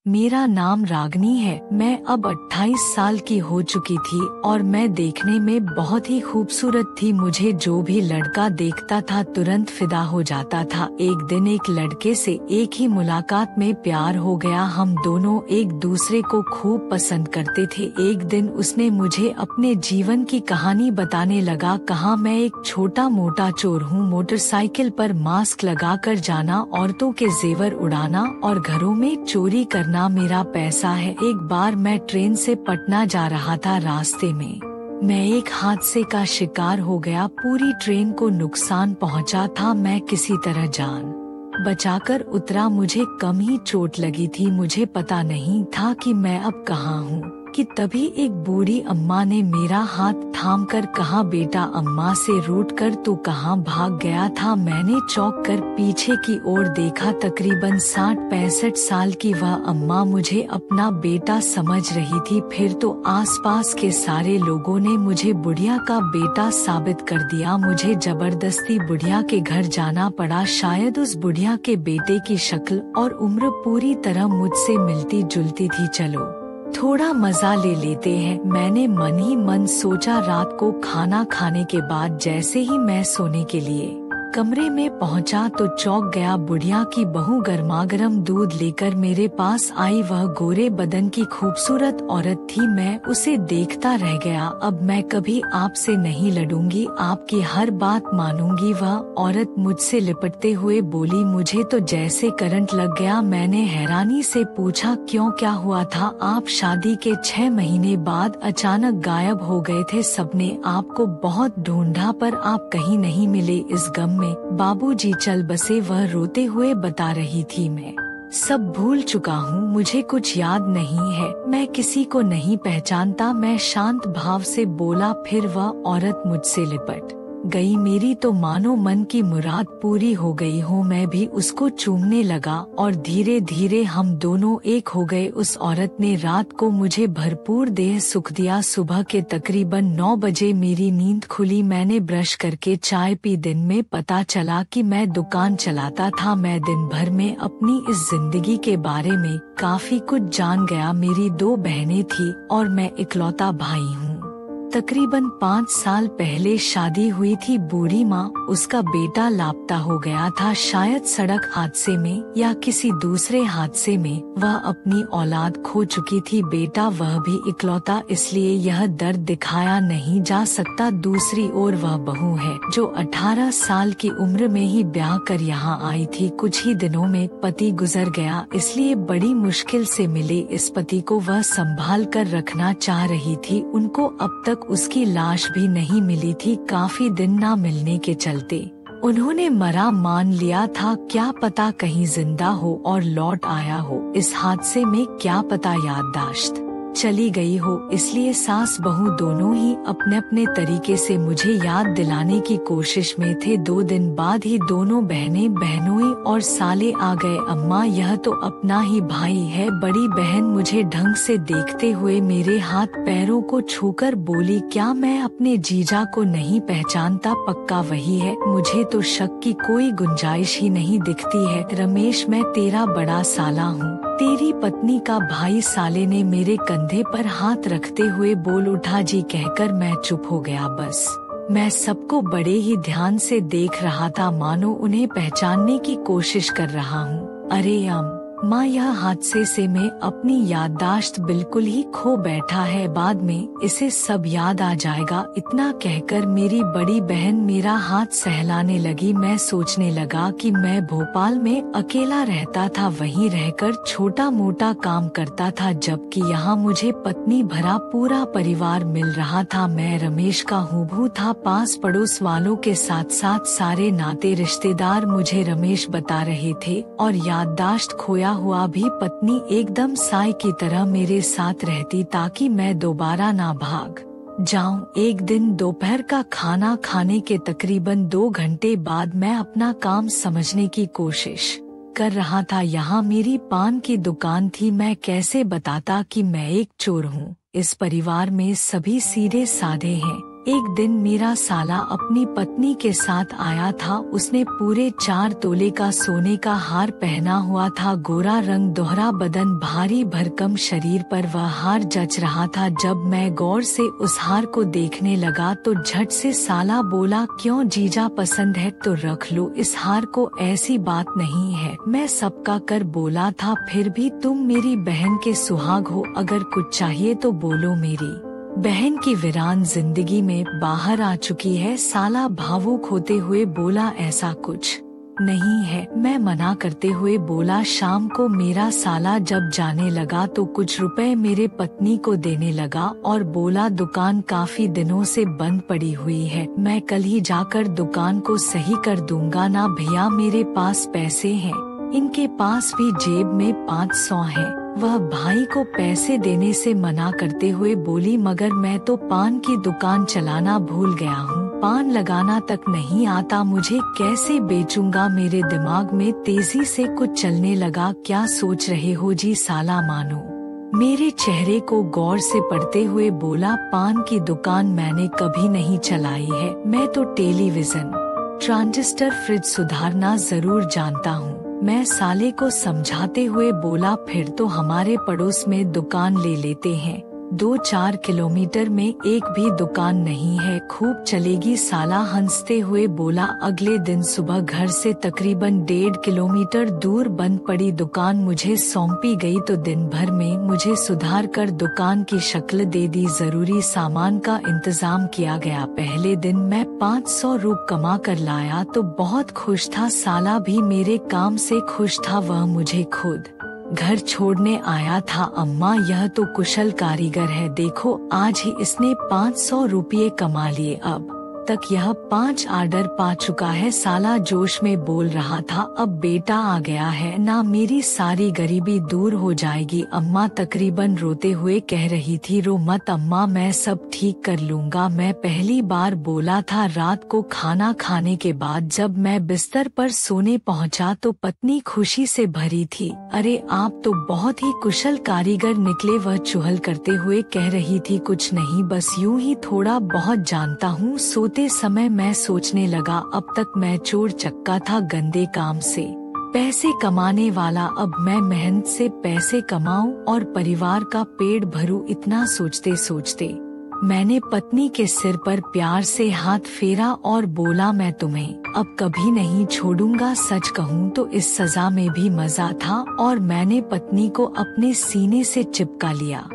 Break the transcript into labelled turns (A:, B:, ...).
A: मेरा नाम रागनी है। मैं अब 28 साल की हो चुकी थी और मैं देखने में बहुत ही खूबसूरत थी। मुझे जो भी लड़का देखता था तुरंत फिदा हो जाता था। एक दिन एक लड़के से एक ही मुलाकात में प्यार हो गया। हम दोनों एक दूसरे को खूब पसंद करते थे। एक दिन उसने मुझे अपने जीवन की कहानी बताने लगा। कहा, मैं एक छोटा मोटा चोर हूँ। मोटरसाइकिल पर मास्क लगाकर जाना, औरतों के जेवर उड़ाना और घरों में चोरी करना मेरा पैसा है। एक बार मैं ट्रेन से पटना जा रहा था। रास्ते में मैं एक हादसे का शिकार हो गया। पूरी ट्रेन को नुकसान पहुंचा था। मैं किसी तरह जान बचाकर उतरा। मुझे कम ही चोट लगी थी। मुझे पता नहीं था कि मैं अब कहाँ हूँ कि तभी एक बूढ़ी अम्मा ने मेरा हाथ थामकर कहा, बेटा, अम्मा से रूठकर तू कहाँ भाग गया था? मैंने चौंक कर पीछे की ओर देखा। तकरीबन 60-65 साल की वह अम्मा मुझे अपना बेटा समझ रही थी। फिर तो आसपास के सारे लोगों ने मुझे बुढ़िया का बेटा साबित कर दिया। मुझे जबरदस्ती बुढ़िया के घर जाना पड़ा। शायद उस बुढ़िया के बेटे की शक्ल और उम्र पूरी तरह मुझसे मिलती जुलती थी। चलो थोड़ा मजा ले लेते हैं, मैंने मन ही मन सोचा। रात को खाना खाने के बाद जैसे ही मैं सोने के लिए कमरे में पहुंचा तो चौंक गया। बुढ़िया की बहू गर्मागर्म दूध लेकर मेरे पास आई। वह गोरे बदन की खूबसूरत औरत थी। मैं उसे देखता रह गया। अब मैं कभी आपसे नहीं लड़ूंगी, आपकी हर बात मानूंगी। वह औरत मुझसे लिपटते हुए बोली, मुझे तो जैसे करंट लग गया। मैंने हैरानी से पूछा, क्यों, क्या हुआ था? आप शादी के 6 महीने बाद अचानक गायब हो गए थे। सबने आपको बहुत ढूंढा पर आप कहीं नहीं मिले। इस गम में बाबूजी चल बसे। वह रोते हुए बता रही थी, मैं सब भूल चुका हूँ, मुझे कुछ याद नहीं है, मैं किसी को नहीं पहचानता। मैं शांत भाव से बोला। फिर वह औरत मुझसे लिपट गई। मेरी तो मानो मन की मुराद पूरी हो गई हो। मैं भी उसको चूमने लगा और धीरे धीरे हम दोनों एक हो गए। उस औरत ने रात को मुझे भरपूर देह सुख दिया। सुबह के तकरीबन 9 बजे मेरी नींद खुली। मैंने ब्रश करके चाय पी। दिन में पता चला कि मैं दुकान चलाता था। मैं दिन भर में अपनी इस जिंदगी के बारे में काफी कुछ जान गया। मेरी 2 बहनें थी और मैं इकलौता भाई हूँ। तकरीबन 5 साल पहले शादी हुई थी। बूढ़ी माँ, उसका बेटा लापता हो गया था। शायद सड़क हादसे में या किसी दूसरे हादसे में वह अपनी औलाद खो चुकी थी। बेटा वह भी इकलौता, इसलिए यह दर्द दिखाया नहीं जा सकता। दूसरी ओर वह बहू है जो 18 साल की उम्र में ही ब्याह कर यहाँ आई थी। कुछ ही दिनों में पति गुजर गया, इसलिए बड़ी मुश्किल से मिले इस पति को वह संभाल कर रखना चाह रही थी। उनको अब तक उसकी लाश भी नहीं मिली थी। काफी दिन ना मिलने के चलते उन्होंने मरा मान लिया था। क्या पता कहीं जिंदा हो और लौट आया हो। इस हादसे में क्या पता याददाश्त चली गई हो। इसलिए सास बहू दोनों ही अपने अपने तरीके से मुझे याद दिलाने की कोशिश में थे। 2 दिन बाद ही दोनों बहनें, बहनोई और साले आ गए। अम्मा, यह तो अपना ही भाई है। बड़ी बहन मुझे ढंग से देखते हुए मेरे हाथ पैरों को छूकर बोली, क्या मैं अपने जीजा को नहीं पहचानता? पक्का वही है, मुझे तो शक की कोई गुंजाइश ही नहीं दिखती है। रमेश, मैं तेरा बड़ा साला हूँ, तेरी पत्नी का भाई। साले ने मेरे कंधे पर हाथ रखते हुए बोल उठा। जी कहकर मैं चुप हो गया। बस मैं सबको बड़े ही ध्यान से देख रहा था, मानो उन्हें पहचानने की कोशिश कर रहा हूँ। अरे माँ, यह हादसे से मैं अपनी याददाश्त बिल्कुल ही खो बैठा है। बाद में इसे सब याद आ जाएगा। इतना कहकर मेरी बड़ी बहन मेरा हाथ सहलाने लगी। मैं सोचने लगा कि मैं भोपाल में अकेला रहता था, वहीं रहकर छोटा मोटा काम करता था, जबकि यहाँ मुझे पत्नी भरा पूरा परिवार मिल रहा था। मैं रमेश का हूबहू था। पास पड़ोस वालों के साथ साथ सारे नाते रिश्तेदार मुझे रमेश बता रहे थे और याददाश्त खोया हुआ भी पत्नी एकदम साय की तरह मेरे साथ रहती ताकि मैं दोबारा ना भाग जाऊं। एक दिन दोपहर का खाना खाने के तकरीबन 2 घंटे बाद मैं अपना काम समझने की कोशिश कर रहा था। यहाँ मेरी पान की दुकान थी। मैं कैसे बताता कि मैं एक चोर हूँ। इस परिवार में सभी सीधे साधे हैं। एक दिन मेरा साला अपनी पत्नी के साथ आया था। उसने पूरे 4 तोले का सोने का हार पहना हुआ था, गोरा रंग, दोहरा बदन, भारी भरकम शरीर पर वह हार जच रहा था। जब मैं गौर से उस हार को देखने लगा तो झट से साला बोला, क्यों जीजा, पसंद है तो रख लो इस हार को, ऐसी बात नहीं है। मैं सबका कर बोला था, फिर भी तुम मेरी बहन के सुहाग हो, अगर कुछ चाहिए तो बोलो। मेरी बहन की वीरान जिंदगी में बाहर आ चुकी है। साला भावुक होते हुए बोला, ऐसा कुछ नहीं है। मैं मना करते हुए बोला। शाम को मेरा साला जब जाने लगा तो कुछ रुपए मेरे पत्नी को देने लगा और बोला, दुकान काफी दिनों से बंद पड़ी हुई है, मैं कल ही जाकर दुकान को सही कर दूंगा ना भैया, मेरे पास पैसे हैं। इनके पास भी जेब में 500 है। वह भाई को पैसे देने से मना करते हुए बोली, मगर मैं तो पान की दुकान चलाना भूल गया हूँ, पान लगाना तक नहीं आता मुझे, कैसे बेचूंगा। मेरे दिमाग में तेजी से कुछ चलने लगा। क्या सोच रहे हो जी साला, मानो। मेरे चेहरे को गौर से पढ़ते हुए बोला, पान की दुकान मैंने कभी नहीं चलाई है, मैं तो टेलीविजन, ट्रांजिस्टर, फ्रिज सुधारना जरूर जानता हूँ। मैं साले को समझाते हुए बोला, फिर तो हमारे पड़ोस में दुकान ले लेते हैं, 2-4 किलोमीटर में एक भी दुकान नहीं है, खूब चलेगी। साला हंसते हुए बोला। अगले दिन सुबह घर से तकरीबन 1.5 किलोमीटर दूर बंद पड़ी दुकान मुझे सौंपी गई तो दिन भर में मुझे सुधार कर दुकान की शक्ल दे दी। जरूरी सामान का इंतजाम किया गया। पहले दिन मैं 500 रुपये कमा कर लाया तो बहुत खुश था। साला भी मेरे काम से खुश था। वह मुझे खुद घर छोड़ने आया था। अम्मा, यह तो कुशल कारीगर है, देखो आज ही इसने 500 रुपये कमा लिए, अब तक यह 5 ऑर्डर पा चुका है। साला जोश में बोल रहा था, अब बेटा आ गया है ना, मेरी सारी गरीबी दूर हो जाएगी। अम्मा तकरीबन रोते हुए कह रही थी, रो मत अम्मा, मैं सब ठीक कर लूंगा। मैं पहली बार बोला था। रात को खाना खाने के बाद जब मैं बिस्तर पर सोने पहुंचा तो पत्नी खुशी से भरी थी, अरे आप तो बहुत ही कुशल कारीगर निकले। वह चुहल करते हुए कह रही थी, कुछ नहीं, बस यूं ही थोड़ा बहुत जानता हूँ। सोते समय मैं सोचने लगा, अब तक मैं चोर चक्का था, गंदे काम से पैसे कमाने वाला, अब मैं मेहनत से पैसे कमाऊं और परिवार का पेट भरूं। इतना सोचते सोचते मैंने पत्नी के सिर पर प्यार से हाथ फेरा और बोला, मैं तुम्हें अब कभी नहीं छोड़ूंगा। सच कहूँ तो इस सजा में भी मजा था और मैंने पत्नी को अपने सीने से चिपका लिया।